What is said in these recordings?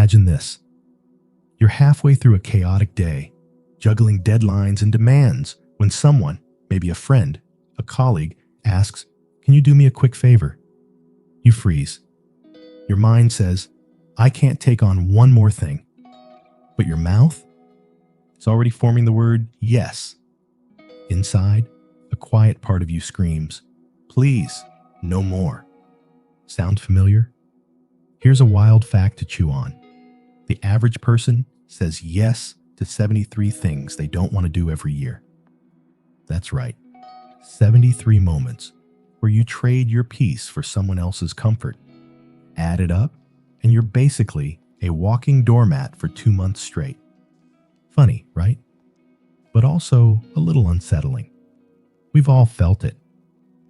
Imagine this. You're halfway through a chaotic day, juggling deadlines and demands when someone, maybe a friend, a colleague, asks, "Can you do me a quick favor?" You freeze. Your mind says, "I can't take on one more thing." But your mouth? It's already forming the word yes. Inside, a quiet part of you screams, "Please, no more." Sound familiar? Here's a wild fact to chew on. The average person says yes to 73 things they don't want to do every year. That's right, 73 moments where you trade your peace for someone else's comfort. Add it up, and you're basically a walking doormat for 2 months straight. Funny, right? But also a little unsettling. We've all felt it.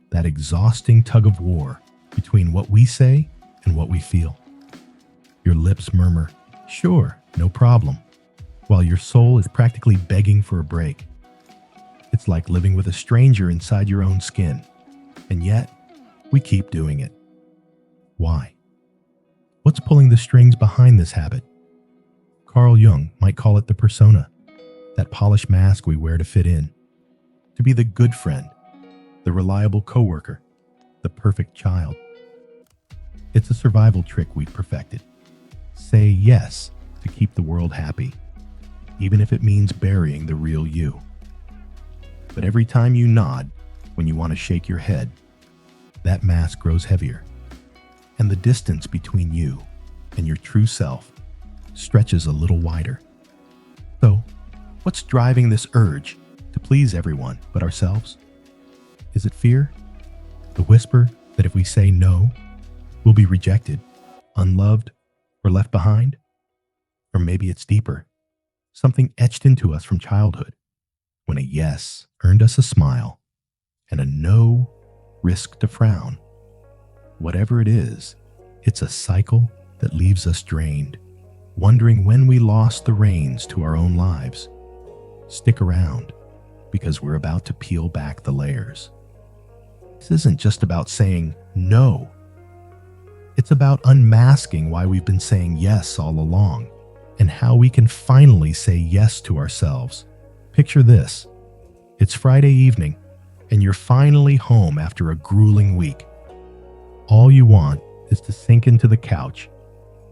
That exhausting tug of war between what we say and what we feel. Your lips murmur, "Sure, no problem," while your soul is practically begging for a break. It's like living with a stranger inside your own skin, and yet we keep doing it. Why? What's pulling the strings behind this habit? Carl Jung might call it the persona, that polished mask we wear to fit in, to be the good friend, the reliable coworker, the perfect child. It's a survival trick we've perfected. Say yes to keep the world happy, even if it means burying the real you. But every time you nod when you want to shake your head, that mask grows heavier, and the distance between you and your true self stretches a little wider. So, what's driving this urge to please everyone but ourselves? Is it fear? The whisper that if we say no, we'll be rejected, unloved, or left behind? Or maybe it's deeper, something etched into us from childhood, when a yes earned us a smile and a no risked a frown. Whatever it is, it's a cycle that leaves us drained, wondering when we lost the reins to our own lives. Stick around, because we're about to peel back the layers. This isn't just about saying no. It's about unmasking why we've been saying yes all along, and how we can finally say yes to ourselves. Picture this. It's Friday evening, and you're finally home after a grueling week. All you want is to sink into the couch,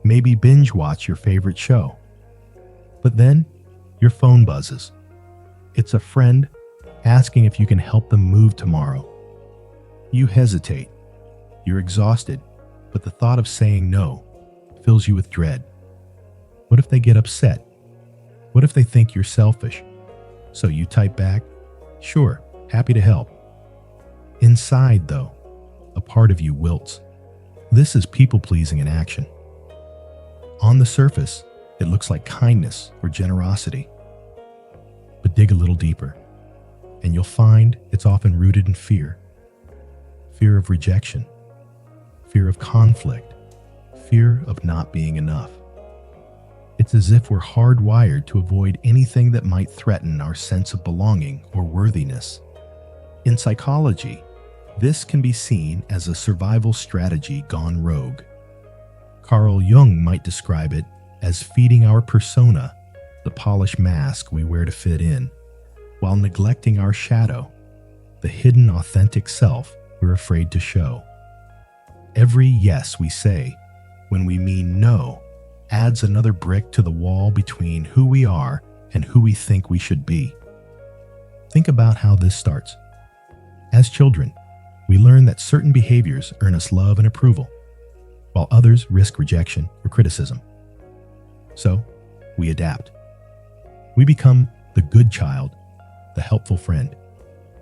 maybe binge watch your favorite show. But then, your phone buzzes. It's a friend asking if you can help them move tomorrow. You hesitate. You're exhausted, but the thought of saying no fills you with dread. What if they get upset? What if they think you're selfish? So you type back, "Sure, happy to help." Inside, though, a part of you wilts. This is people-pleasing in action. On the surface, it looks like kindness or generosity. But dig a little deeper, and you'll find it's often rooted in fear. Fear of rejection, fear of conflict, fear of not being enough. It's as if we're hardwired to avoid anything that might threaten our sense of belonging or worthiness. In psychology, this can be seen as a survival strategy gone rogue. Carl Jung might describe it as feeding our persona, the polished mask we wear to fit in, while neglecting our shadow, the hidden authentic self we're afraid to show. Every yes we say when we mean no adds another brick to the wall between who we are and who we think we should be. Think about how this starts. As children, we learn that certain behaviors earn us love and approval, while others risk rejection or criticism. So, we adapt. We become the good child, the helpful friend,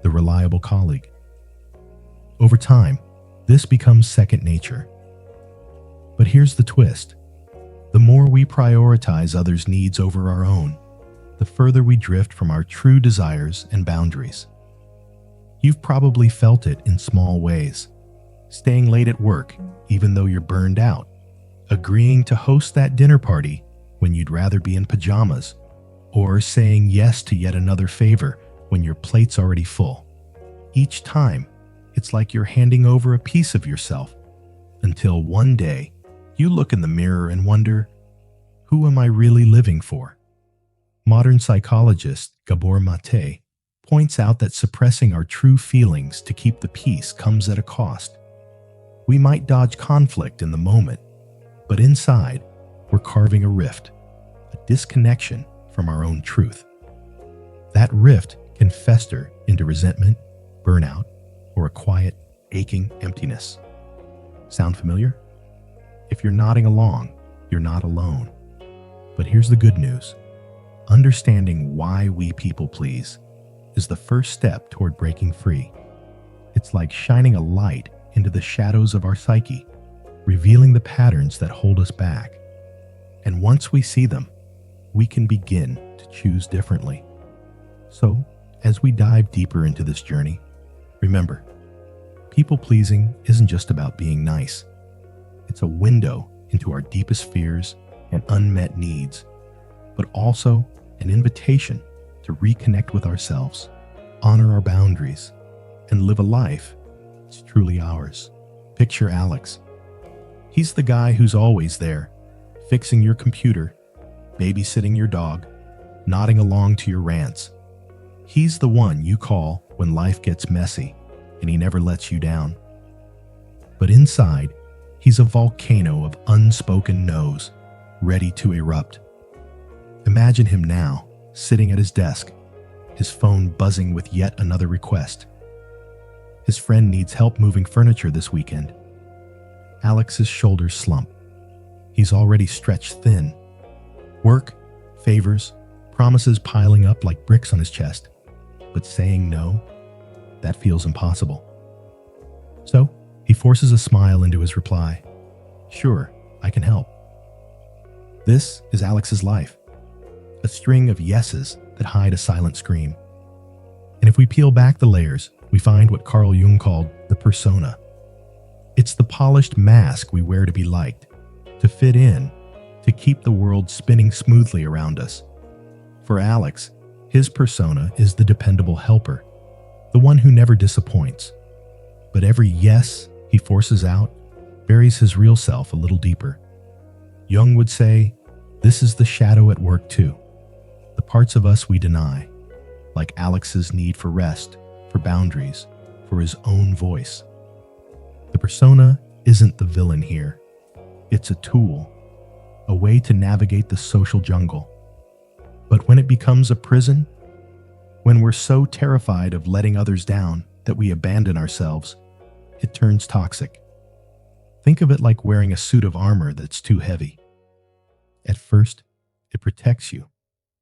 the reliable colleague. Over time, this becomes second nature. But here's the twist. The more we prioritize others' needs over our own, the further we drift from our true desires and boundaries. You've probably felt it in small ways. Staying late at work, even though you're burned out. Agreeing to host that dinner party when you'd rather be in pajamas. Or saying yes to yet another favor when your plate's already full. Each time, it's like you're handing over a piece of yourself. Until one day, you look in the mirror and wonder, Who am I really living for? Modern psychologist Gabor Mate points out that suppressing our true feelings to keep the peace comes at a cost. We might dodge conflict in the moment, but inside, we're carving a rift, a disconnection from our own truth. That rift can fester into resentment, burnout, or a quiet, aching emptiness. Sound familiar? If you're nodding along, you're not alone. But here's the good news. Understanding why we people please is the first step toward breaking free. It's like shining a light into the shadows of our psyche, revealing the patterns that hold us back. And once we see them, we can begin to choose differently. So, as we dive deeper into this journey, remember, people-pleasing isn't just about being nice. It's a window into our deepest fears and unmet needs, but also an invitation to reconnect with ourselves, honor our boundaries, and live a life that's truly ours. Picture Alex. He's the guy who's always there, fixing your computer, babysitting your dog, nodding along to your rants. He's the one you call when life gets messy, and he never lets you down. But inside, he's a volcano of unspoken no's, ready to erupt. Imagine him now, sitting at his desk, his phone buzzing with yet another request. His friend needs help moving furniture this weekend. Alex's shoulders slump. He's already stretched thin. Work, favors, promises piling up like bricks on his chest. But saying no, that feels impossible. So, he forces a smile into his reply. Sure, I can help. This is Alex's life. A string of yeses that hide a silent scream. And if we peel back the layers, we find what Carl Jung called the persona. It's the polished mask we wear to be liked, to fit in, to keep the world spinning smoothly around us. For Alex, his persona is the dependable helper, the one who never disappoints. But every yes he forces out buries his real self a little deeper. Jung would say, this is the shadow at work too. The parts of us we deny, like Alex's need for rest, for boundaries, for his own voice. The persona isn't the villain here. It's a tool, a way to navigate the social jungle. But when it becomes a prison, when we're so terrified of letting others down that we abandon ourselves, it turns toxic. Think of it like wearing a suit of armor that's too heavy. At first, it protects you,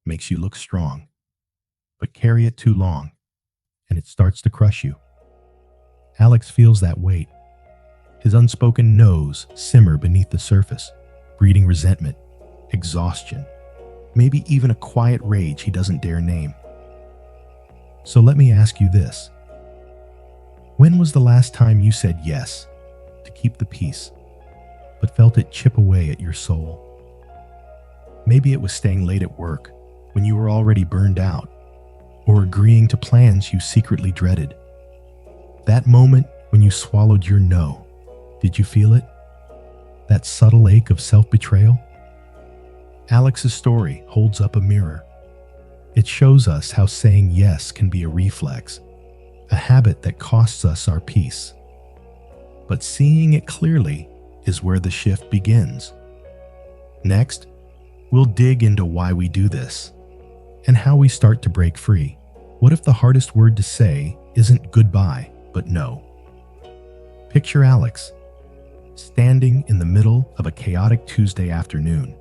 makes you look strong. But carry it too long, and it starts to crush you. Alex feels that weight. His unspoken no's simmer beneath the surface, breeding resentment, exhaustion, maybe even a quiet rage he doesn't dare name. So let me ask you this. When was the last time you said yes to keep the peace, but felt it chip away at your soul? Maybe it was staying late at work when you were already burned out, or agreeing to plans you secretly dreaded. That moment when you swallowed your no, did you feel it? That subtle ache of self-betrayal? Alex's story holds up a mirror. It shows us how saying yes can be a reflex, a habit that costs us our peace. But seeing it clearly is where the shift begins. Next, we'll dig into why we do this and how we start to break free. What if the hardest word to say isn't goodbye, but no? Picture Alex, standing in the middle of a chaotic Tuesday afternoon.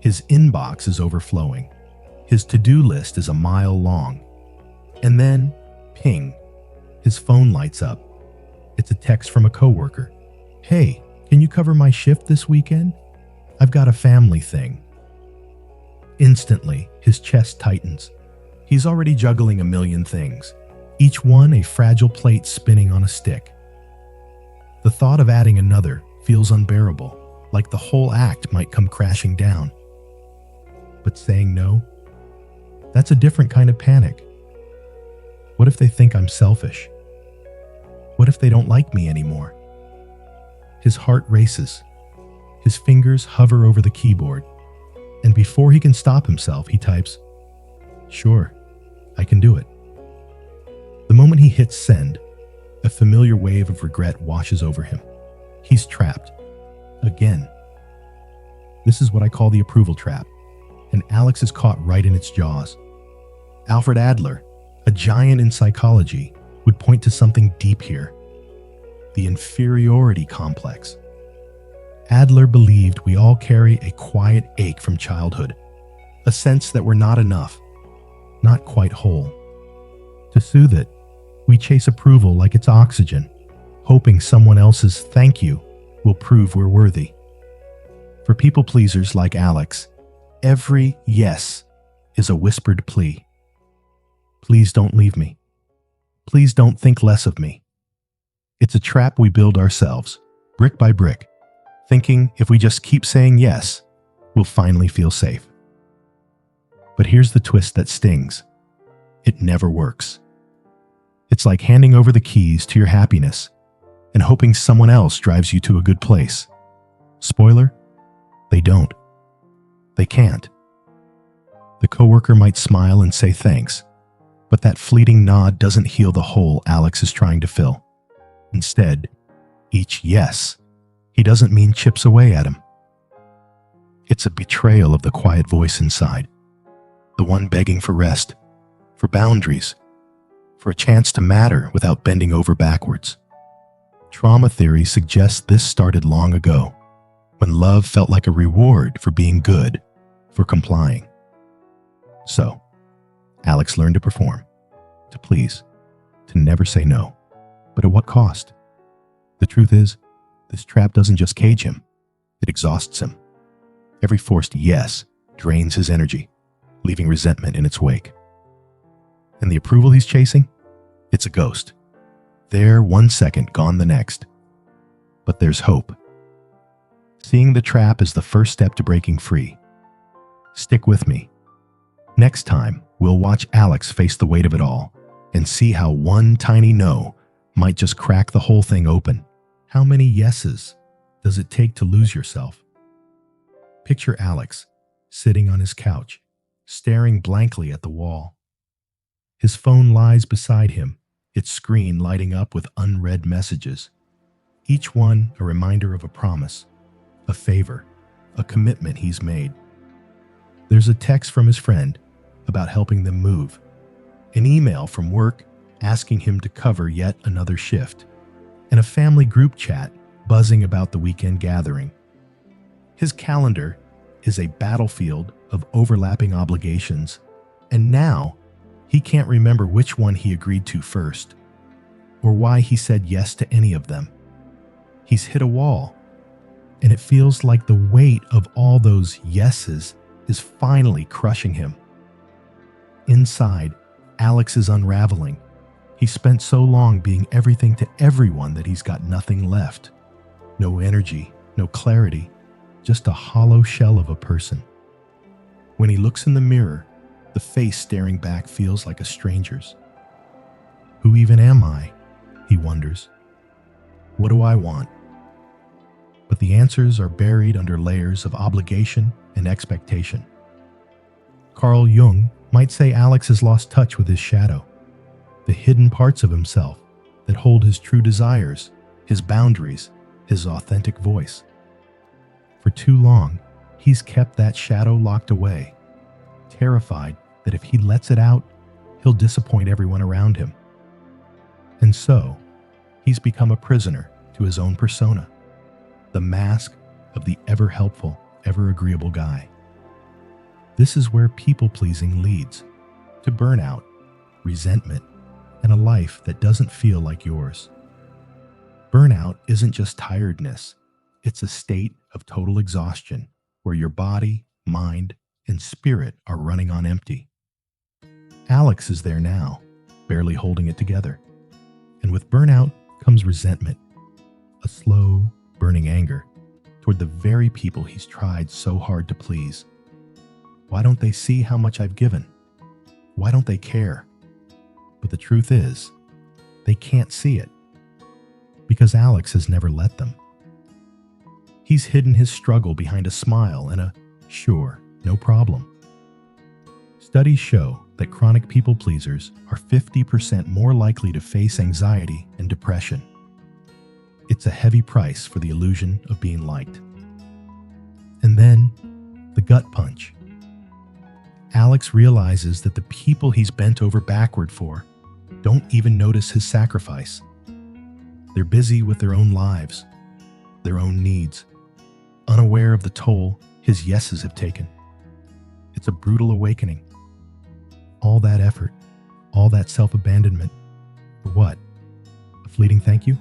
His inbox is overflowing. His to-do list is a mile long. And then, ping, his phone lights up. It's a text from a coworker. Hey, can you cover my shift this weekend? I've got a family thing. Instantly, his chest tightens. He's already juggling a million things, each one a fragile plate spinning on a stick. The thought of adding another feels unbearable, like the whole act might come crashing down. But saying no? That's a different kind of panic. What if they think I'm selfish? What if they don't like me anymore? His heart races. His fingers hover over the keyboard, And before he can stop himself, he types, "Sure, I can do it." The moment he hits send, a familiar wave of regret washes over him. He's trapped. Again. This is what I call the approval trap, and Alex is caught right in its jaws. Alfred Adler, a giant in psychology, would point to something deep here: the inferiority complex. Adler believed we all carry a quiet ache from childhood, a sense that we're not enough, not quite whole. To soothe it, we chase approval like it's oxygen, hoping someone else's thank you will prove we're worthy. For people pleasers like Alex, every yes is a whispered plea. Please don't leave me. Please don't think less of me. It's a trap we build ourselves, brick by brick, thinking if we just keep saying yes, we'll finally feel safe. But here's the twist that stings. It never works. It's like handing over the keys to your happiness and hoping someone else drives you to a good place. Spoiler, they don't. They can't. The coworker might smile and say thanks, but that fleeting nod doesn't heal the hole Alex is trying to fill. Instead, each yes he doesn't mean chips away at him. It's a betrayal of the quiet voice inside, the one begging for rest, for boundaries, for a chance to matter without bending over backwards. Trauma theory suggests this started long ago, when love felt like a reward for being good, for complying. So, Alex learned to perform, to please, to never say no. But at what cost? The truth is, this trap doesn't just cage him, it exhausts him. Every forced yes drains his energy, leaving resentment in its wake. And the approval he's chasing? It's a ghost. There 1 second, gone the next. But there's hope. Seeing the trap is the first step to breaking free. Stick with me. Next time, we'll watch Alex face the weight of it all and see how one tiny no might just crack the whole thing open. How many yeses does it take to lose yourself? Picture Alex sitting on his couch, staring blankly at the wall. His phone lies beside him, its screen lighting up with unread messages. Each one a reminder of a promise, a favor, a commitment he's made. There's a text from his friend about helping them move, an email from work asking him to cover yet another shift, and a family group chat buzzing about the weekend gathering. His calendar is a battlefield of overlapping obligations, and now he can't remember which one he agreed to first, or why he said yes to any of them. He's hit a wall, and it feels like the weight of all those yeses is finally crushing him. Inside, Alex is unraveling. He spent so long being everything to everyone that he's got nothing left. No energy, no clarity, just a hollow shell of a person. When he looks in the mirror, the face staring back feels like a stranger's. Who even am I? He wonders. What do I want? But the answers are buried under layers of obligation and expectation. Carl Jung might say Alex has lost touch with his shadow, the hidden parts of himself that hold his true desires, his boundaries, his authentic voice. For too long, he's kept that shadow locked away, terrified that if he lets it out, he'll disappoint everyone around him. And so, he's become a prisoner to his own persona, the mask of the ever-helpful, ever-agreeable guy. This is where people-pleasing leads, to burnout, resentment, and a life that doesn't feel like yours. Burnout isn't just tiredness, it's a state of total exhaustion where your body, mind, and spirit are running on empty. Alex is there now, barely holding it together. And with burnout comes resentment, a slow, burning anger toward the very people he's tried so hard to please. Why don't they see how much I've given? Why don't they care? But the truth is, they can't see it, because Alex has never let them. He's hidden his struggle behind a smile and a, "Sure, no problem. Studies show that chronic people pleasers are 50% more likely to face anxiety and depression. It's a heavy price for the illusion of being liked. And then, the gut punch. Alex realizes that the people he's bent over backward for don't even notice his sacrifice. They're busy with their own lives, their own needs, unaware of the toll his yeses have taken. It's a brutal awakening. All that effort, all that self-abandonment, for what? A fleeting thank you?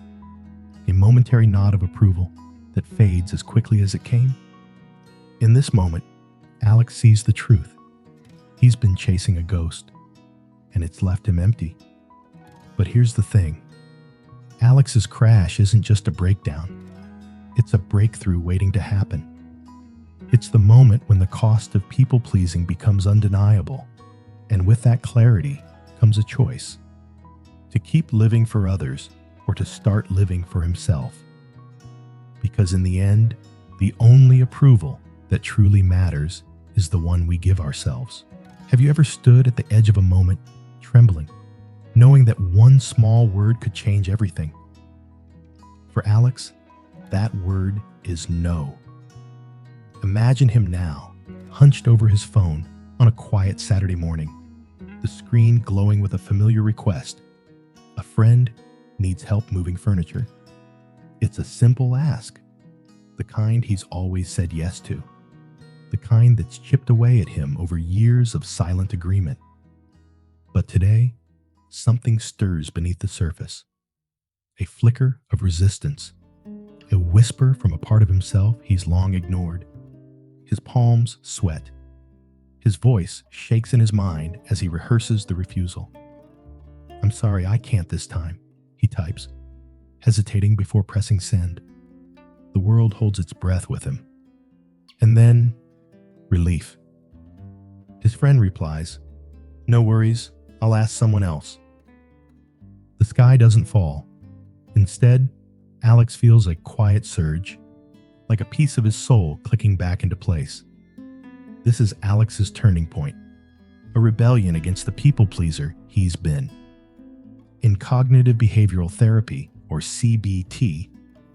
A momentary nod of approval that fades as quickly as it came? In this moment, Alex sees the truth. He's been chasing a ghost, and it's left him empty. But here's the thing. Alex's crash isn't just a breakdown. It's a breakthrough waiting to happen. It's the moment when the cost of people-pleasing becomes undeniable, and with that clarity comes a choice: to keep living for others or to start living for himself. Because in the end, the only approval that truly matters is the one we give ourselves. Have you ever stood at the edge of a moment, trembling, knowing that one small word could change everything? For Alex, that word is no. Imagine him now, hunched over his phone on a quiet Saturday morning, the screen glowing with a familiar request. A friend needs help moving furniture. It's a simple ask, the kind he's always said yes to, the kind that's chipped away at him over years of silent agreement. But today, something stirs beneath the surface. A flicker of resistance, a whisper from a part of himself he's long ignored. His palms sweat. His voice shakes in his mind as he rehearses the refusal. "I'm sorry, I can't this time," he types, hesitating before pressing send. The world holds its breath with him. And then, relief. His friend replies, "No worries, I'll ask someone else." The sky doesn't fall. Instead, Alex feels a quiet surge, like a piece of his soul clicking back into place. This is Alex's turning point, a rebellion against the people-pleaser he's been. In cognitive behavioral therapy, or CBT,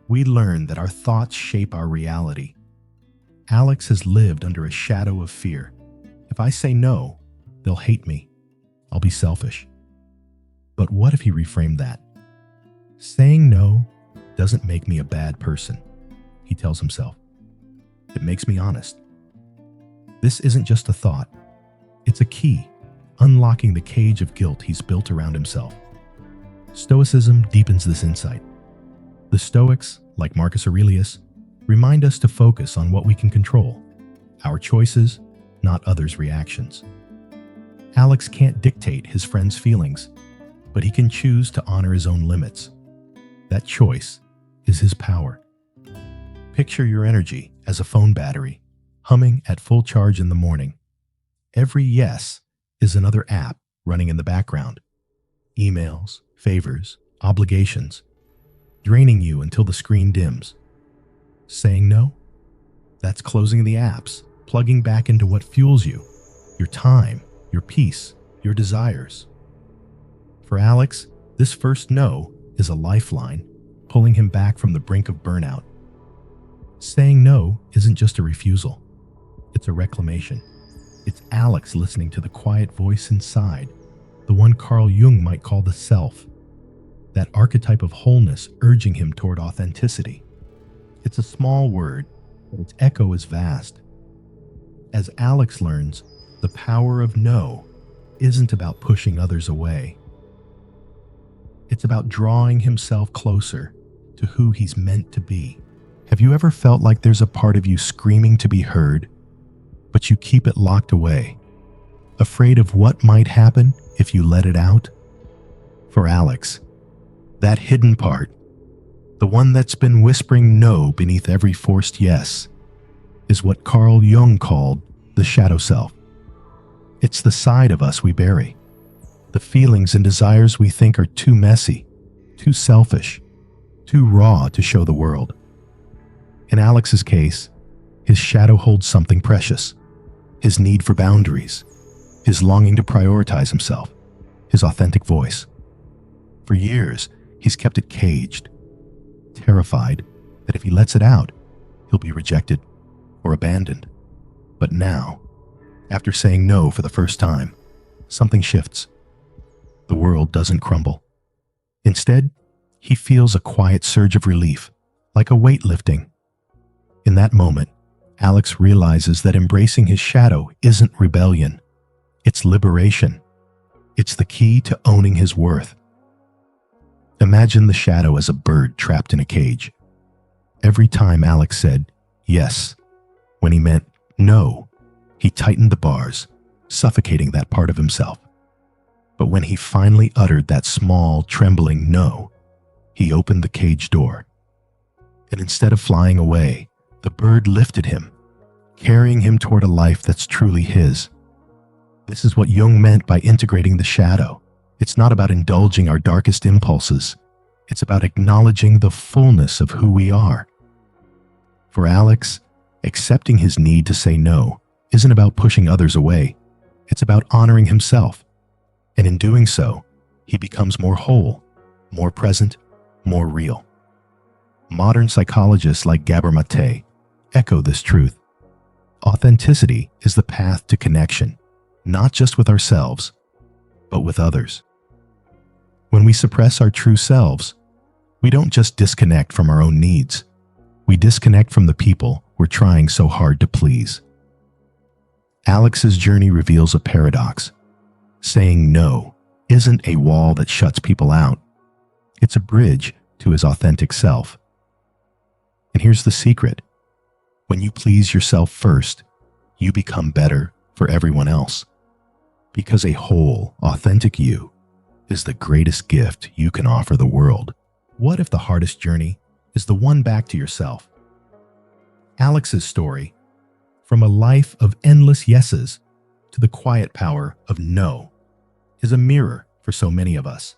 we learn that our thoughts shape our reality. Alex has lived under a shadow of fear. If I say no, they'll hate me. I'll be selfish. But what if he reframed that? Saying no doesn't make me a bad person, he tells himself. It makes me honest. This isn't just a thought. It's a key, unlocking the cage of guilt he's built around himself. Stoicism deepens this insight. The Stoics, like Marcus Aurelius, remind us to focus on what we can control, our choices, not others' reactions. Alex can't dictate his friend's feelings, but he can choose to honor his own limits. That choice is his power. Picture your energy as a phone battery, humming at full charge in the morning. Every yes is another app running in the background. Emails, favors, obligations, draining you until the screen dims. Saying no? That's closing the apps, plugging back into what fuels you, your time, your peace, your desires. For Alex, this first no is a lifeline, pulling him back from the brink of burnout. Saying no isn't just a refusal. It's a reclamation. It's Alex listening to the quiet voice inside, the one Carl Jung might call the self, that archetype of wholeness urging him toward authenticity. It's a small word, but its echo is vast. As Alex learns, the power of no isn't about pushing others away. It's about drawing himself closer to who he's meant to be. Have you ever felt like there's a part of you screaming to be heard, but you keep it locked away, afraid of what might happen if you let it out? For Alex, that hidden part, the one that's been whispering no beneath every forced yes, is what Carl Jung called the shadow self. It's the side of us we bury, the feelings and desires we think are too messy, too selfish, too raw to show the world. In Alex's case, his shadow holds something precious, his need for boundaries, his longing to prioritize himself, his authentic voice. For years, he's kept it caged, terrified that if he lets it out, he'll be rejected or abandoned. But now, after saying no for the first time, something shifts. The world doesn't crumble. Instead, he feels a quiet surge of relief, like a weight lifting. In that moment, Alex realizes that embracing his shadow isn't rebellion. It's liberation. It's the key to owning his worth. Imagine the shadow as a bird trapped in a cage. Every time Alex said yes when he meant no, he tightened the bars, suffocating that part of himself. But when he finally uttered that small, trembling no, he opened the cage door. And instead of flying away, the bird lifted him, carrying him toward a life that's truly his. This is what Jung meant by integrating the shadow. It's not about indulging our darkest impulses. It's about acknowledging the fullness of who we are. For Alex, accepting his need to say no isn't about pushing others away. It's about honoring himself. And in doing so, he becomes more whole, more present, more real. Modern psychologists like Gabor Mate echo this truth. Authenticity is the path to connection, not just with ourselves, but with others. When we suppress our true selves, we don't just disconnect from our own needs. We disconnect from the people we're trying so hard to please. Alex's journey reveals a paradox. Saying no isn't a wall that shuts people out. It's a bridge to his authentic self. And here's the secret. When you please yourself first, you become better for everyone else. Because a whole, authentic you is the greatest gift you can offer the world. What if the hardest journey is the one back to yourself? Alex's story, from a life of endless yeses to the quiet power of no, is a mirror for so many of us.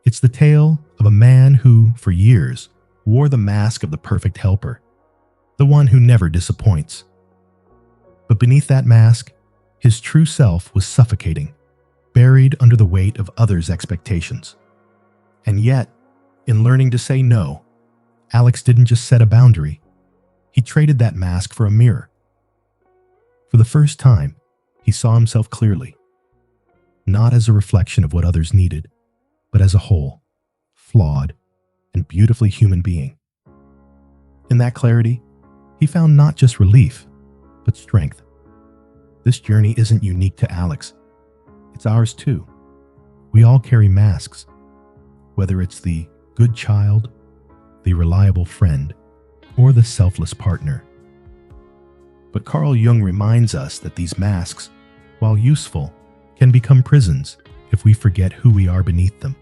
It's the tale of a man who, for years, wore the mask of the perfect helper, the one who never disappoints. But beneath that mask, his true self was suffocating, buried under the weight of others' expectations. And yet, in learning to say no, Alex didn't just set a boundary. He traded that mask for a mirror. For the first time, he saw himself clearly, not as a reflection of what others needed, but as a whole, flawed, and beautifully human being. In that clarity, he found not just relief, but strength. This journey isn't unique to Alex. It's ours too. We all carry masks, whether it's the good child, the reliable friend, or the selfless partner. But Carl Jung reminds us that these masks, while useful, can become prisons if we forget who we are beneath them.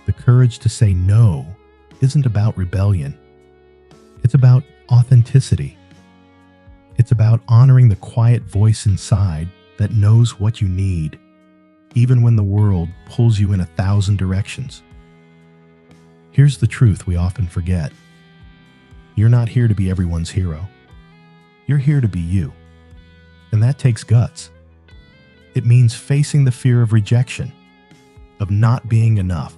The courage to say no isn't about rebellion. It's about authenticity. It's about honoring the quiet voice inside that knows what you need, even when the world pulls you in 1,000 directions. Here's the truth we often forget. You're not here to be everyone's hero. You're here to be you. And that takes guts. It means facing the fear of rejection, of not being enough,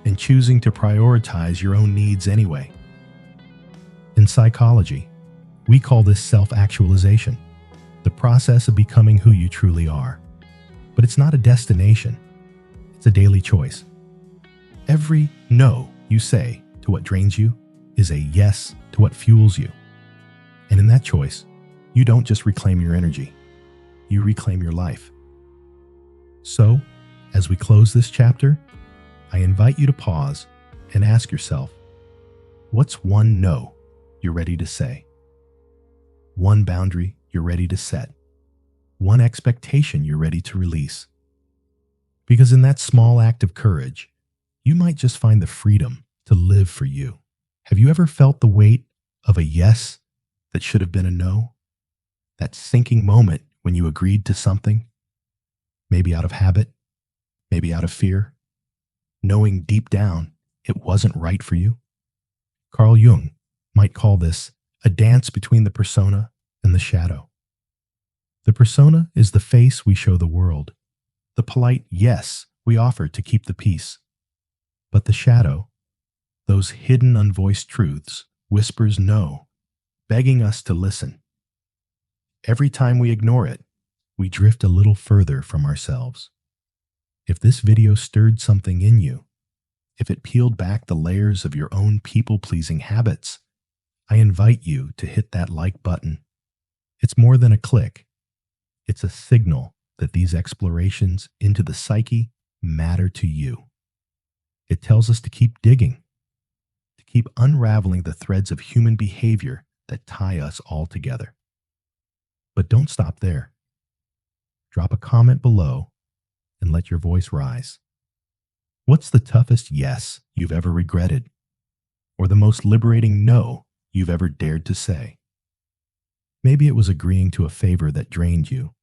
and choosing to prioritize your own needs anyway. In psychology, we call this self-actualization, the process of becoming who you truly are. But it's not a destination. It's a daily choice. Every no you say to what drains you is a yes to what fuels you. And in that choice, you don't just reclaim your energy, you reclaim your life. So, as we close this chapter, I invite you to pause and ask yourself, what's one no you're ready to say? One boundary you're ready to set? One expectation you're ready to release? Because in that small act of courage, you might just find the freedom to live for you. Have you ever felt the weight of a yes that should have been a no? That sinking moment when you agreed to something? Maybe out of habit, maybe out of fear, knowing deep down it wasn't right for you? Carl Jung might call this a dance between the persona and the shadow. The persona is the face we show the world, the polite yes we offer to keep the peace. But the shadow, those hidden unvoiced truths, whispers no, begging us to listen. Every time we ignore it, we drift a little further from ourselves. If this video stirred something in you, if it peeled back the layers of your own people-pleasing habits, I invite you to hit that like button. It's more than a click. It's a signal that these explorations into the psyche matter to you. It tells us to keep digging, to keep unraveling the threads of human behavior that tie us all together. But don't stop there. Drop a comment below and let your voice rise. What's the toughest yes you've ever regretted? Or the most liberating no you've ever dared to say? Maybe it was agreeing to a favor that drained you,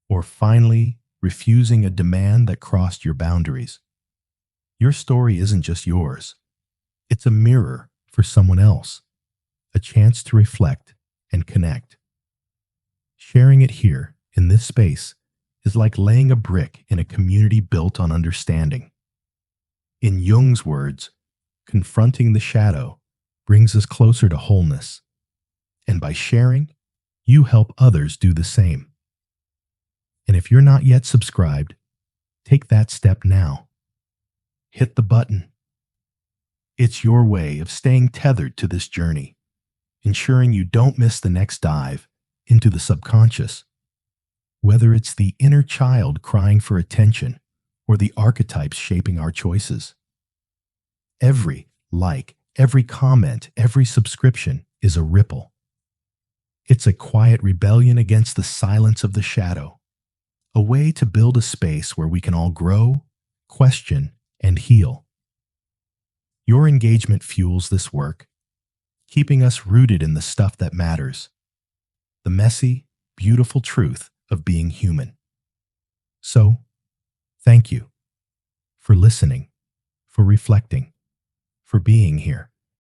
or finally refusing a demand that crossed your boundaries. Your story isn't just yours. It's a mirror for someone else, a chance to reflect and connect. Sharing it here in this space is like laying a brick in a community built on understanding. In Jung's words, confronting the shadow brings us closer to wholeness. And by sharing, you help others do the same. And if you're not yet subscribed, take that step now. Hit the button. It's your way of staying tethered to this journey, ensuring you don't miss the next dive into the subconscious. Whether it's the inner child crying for attention or the archetypes shaping our choices. Every like, every comment, every subscription is a ripple. It's a quiet rebellion against the silence of the shadow, a way to build a space where we can all grow, question, and heal. Your engagement fuels this work, keeping us rooted in the stuff that matters, the messy, beautiful truth of being human. So, thank you for listening, for reflecting, for being here.